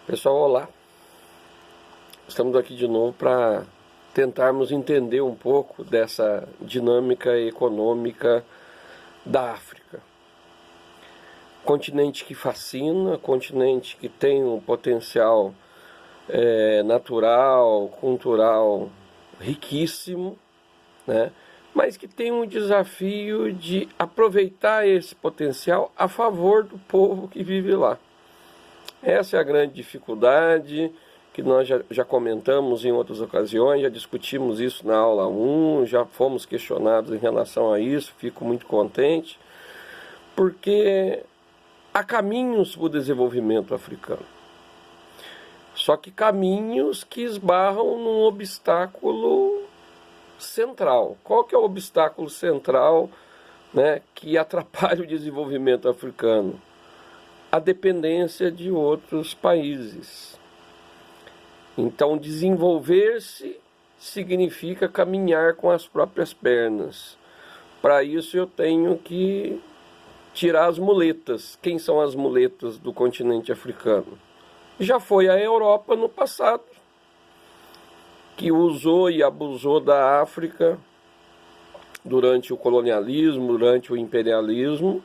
Pessoal, olá. Estamos aqui de novo para tentarmos entender um pouco dessa dinâmica econômica da África. Continente que fascina, continente que tem um potencial natural, cultural riquíssimo, né? Mas que tem um desafio de aproveitar esse potencial a favor do povo que vive lá. Essa é a grande dificuldade que nós já comentamos em outras ocasiões, já discutimos isso na aula 1, já fomos questionados em relação a isso, fico muito contente, porque há caminhos para o desenvolvimento africano. Só que caminhos que esbarram num obstáculo central. Qual que é o obstáculo central, né, que atrapalha o desenvolvimento africano? A dependência de outros países. Então, desenvolver-se significa caminhar com as próprias pernas. Para isso, eu tenho que tirar as muletas. Quem são as muletas do continente africano? Já foi a Europa no passado, que usou e abusou da África durante o colonialismo, durante o imperialismo,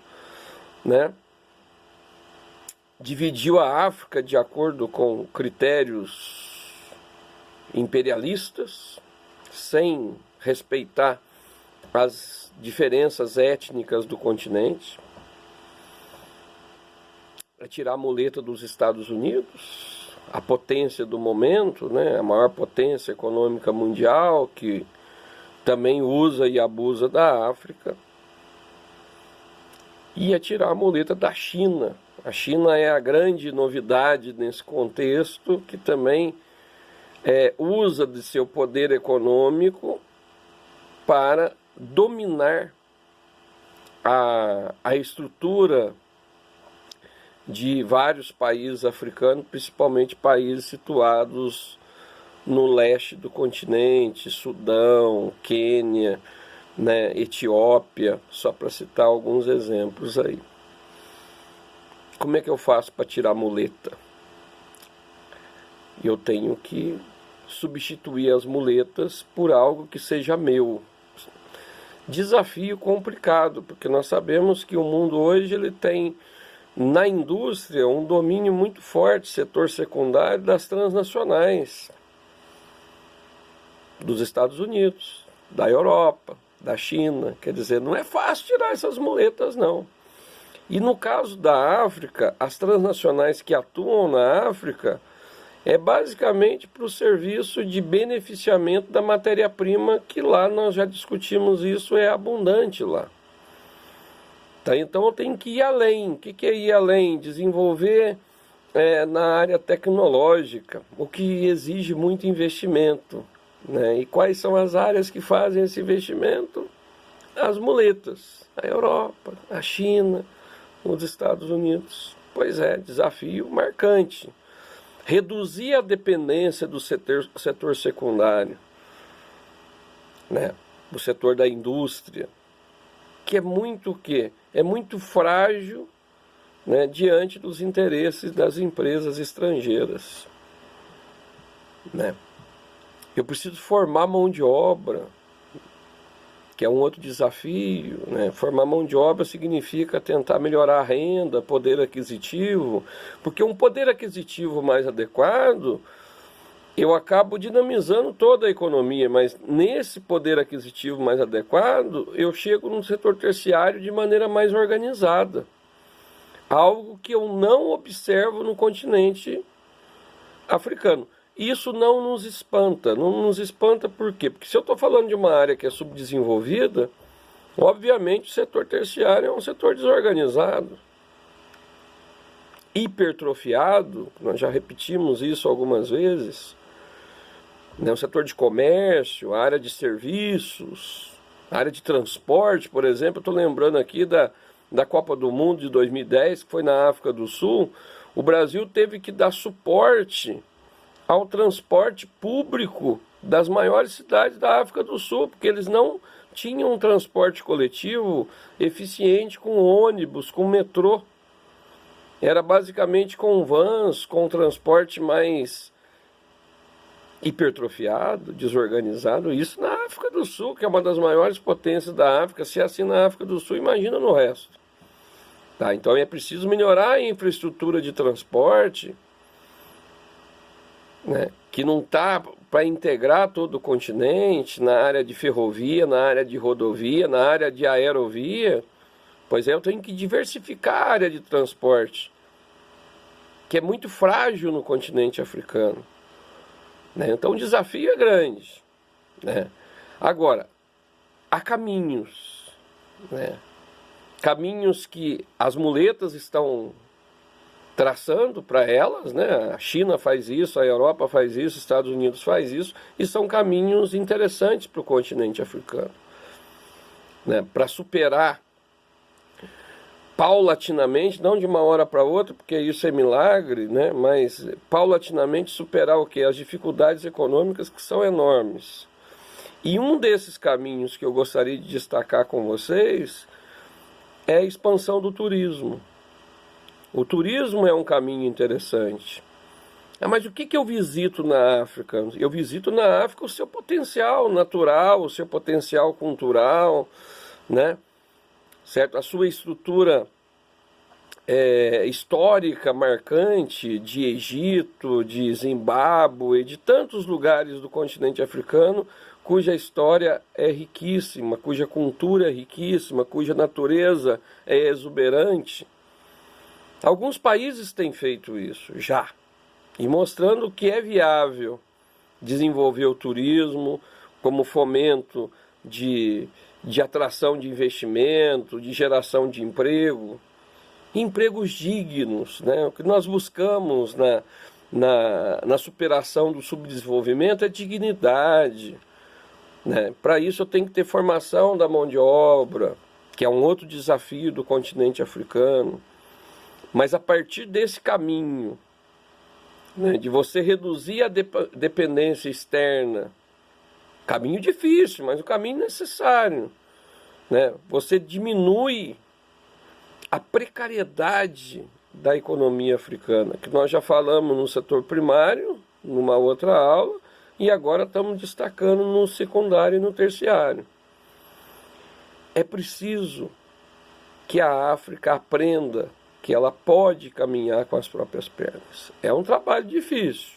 né? Dividiu a África de acordo com critérios imperialistas, sem respeitar as diferenças étnicas do continente. É tirar a muleta dos Estados Unidos, a potência do momento, né, a maior potência econômica mundial, que também usa e abusa da África. E é tirar a muleta da China. A China é a grande novidade nesse contexto, que também usa de seu poder econômico para dominar a estrutura de vários países africanos, principalmente países situados no leste do continente, Sudão, Quênia, né, Etiópia, só para citar alguns exemplos aí. Como é que eu faço para tirar a muleta? Eu tenho que substituir as muletas por algo que seja meu. Desafio complicado, porque nós sabemos que o mundo hoje ele tem na indústria um domínio muito forte, setor secundário, das transnacionais, dos Estados Unidos, da Europa, da China. Quer dizer, não é fácil tirar essas muletas, não. E no caso da África, as transnacionais que atuam na África é basicamente para o serviço de beneficiamento da matéria-prima, que lá nós já discutimos isso, é abundante lá. Tá? Então eu tenho que ir além. O que é ir além? Desenvolver na área tecnológica, o que exige muito investimento. Né? E quais são as áreas que fazem esse investimento? As muletas, a Europa, a China, os Estados Unidos. Pois é, desafio marcante. Reduzir a dependência do setor secundário, né? Do setor da indústria, que é muito o quê? É muito frágil, né, diante dos interesses das empresas estrangeiras. Né? Eu preciso formar mão de obra, que é um outro desafio, né? Formar mão de obra significa tentar melhorar a renda, poder aquisitivo, porque um poder aquisitivo mais adequado, eu acabo dinamizando toda a economia, mas nesse poder aquisitivo mais adequado, eu chego no setor terciário de maneira mais organizada. Algo que eu não observo no continente africano. Isso não nos espanta. Não nos espanta por quê? Porque se eu estou falando de uma área que é subdesenvolvida, obviamente o setor terciário é um setor desorganizado, hipertrofiado, nós já repetimos isso algumas vezes, né? O setor de comércio, a área de serviços, a área de transporte, por exemplo. Estou lembrando aqui da Copa do Mundo de 2010, que foi na África do Sul. O Brasil teve que dar suporte ao transporte público das maiores cidades da África do Sul, porque eles não tinham um transporte coletivo eficiente com ônibus, com metrô. era basicamente com vans, com transporte mais hipertrofiado, desorganizado, isso na África do Sul, que é uma das maiores potências da África. Se é assim na África do Sul, imagina no resto. Tá, então é preciso melhorar a infraestrutura de transporte, né, que não está para integrar todo o continente, na área de ferrovia, na área de rodovia, na área de aerovia. Pois é, eu tenho que diversificar a área de transporte, que é muito frágil no continente africano. Né? Então o desafio é grande. Né? Agora, há caminhos. Né? Caminhos que as muletas estão traçando para elas, né? A China faz isso, a Europa faz isso, os Estados Unidos faz isso, e são caminhos interessantes para o continente africano. Né? Para superar paulatinamente, não de uma hora para outra, porque isso é milagre, né? Mas paulatinamente superar o quê? As dificuldades econômicas, que são enormes. E um desses caminhos que eu gostaria de destacar com vocês é a expansão do turismo. O turismo é um caminho interessante. Mas o que eu visito na África? Eu visito na África o seu potencial natural, o seu potencial cultural, né? Certo? A sua estrutura histórica marcante de Egito, de Zimbábue, de tantos lugares do continente africano, cuja história é riquíssima, cuja cultura é riquíssima, cuja natureza é exuberante. Alguns países têm feito isso já, e mostrando que é viável desenvolver o turismo como fomento de atração de investimento, de geração de emprego, empregos dignos, né? O que nós buscamos na superação do subdesenvolvimento é dignidade. Né? Para isso eu tenho que ter formação da mão de obra, que é um outro desafio do continente africano. Mas a partir desse caminho, né, de você reduzir a dependência externa, caminho difícil, mas o caminho necessário, né, você diminui a precariedade da economia africana, que nós já falamos no setor primário, numa outra aula, e agora estamos destacando no secundário e no terciário. É preciso que a África aprenda que ela pode caminhar com as próprias pernas. É um trabalho difícil,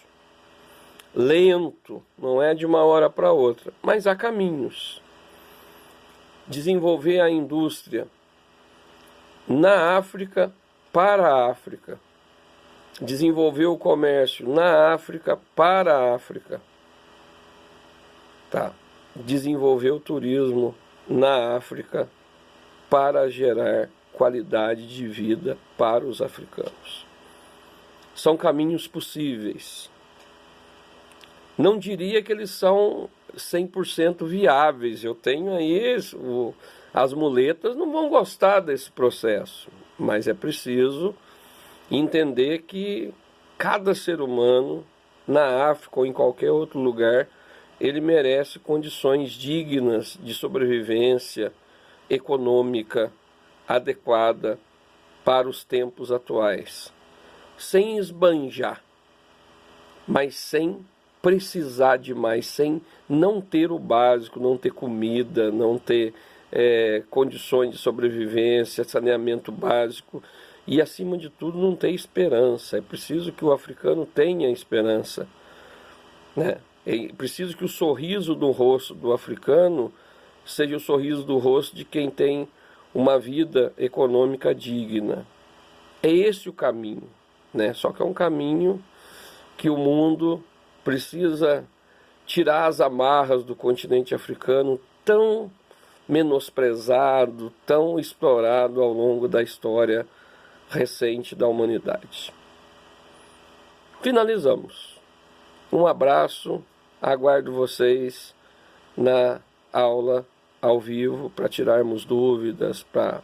lento, não é de uma hora para outra, mas há caminhos. Desenvolver a indústria na África, para a África. Desenvolver o comércio na África, para a África. Tá. Desenvolver o turismo na África para gerar qualidade de vida para os africanos. São caminhos possíveis. Não diria que eles são 100% viáveis. Eu tenho aí as muletas não vão gostar desse processo, mas é preciso entender que cada ser humano na África ou em qualquer outro lugar, ele merece condições dignas de sobrevivência econômica adequada para os tempos atuais, sem esbanjar, mas sem precisar demais, sem não ter o básico, não ter comida, não ter condições de sobrevivência, saneamento básico e, acima de tudo, não ter esperança. É preciso que o africano tenha esperança, né? É preciso que o sorriso do rosto do africano seja o sorriso do rosto de quem tem uma vida econômica digna. É esse o caminho, né? Só que é um caminho que o mundo precisa tirar as amarras do continente africano, tão menosprezado, tão explorado ao longo da história recente da humanidade. Finalizamos. Um abraço, aguardo vocês na aula ao vivo para tirarmos dúvidas, para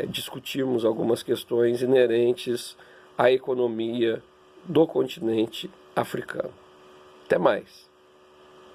discutirmos algumas questões inerentes à economia do continente africano. Até mais.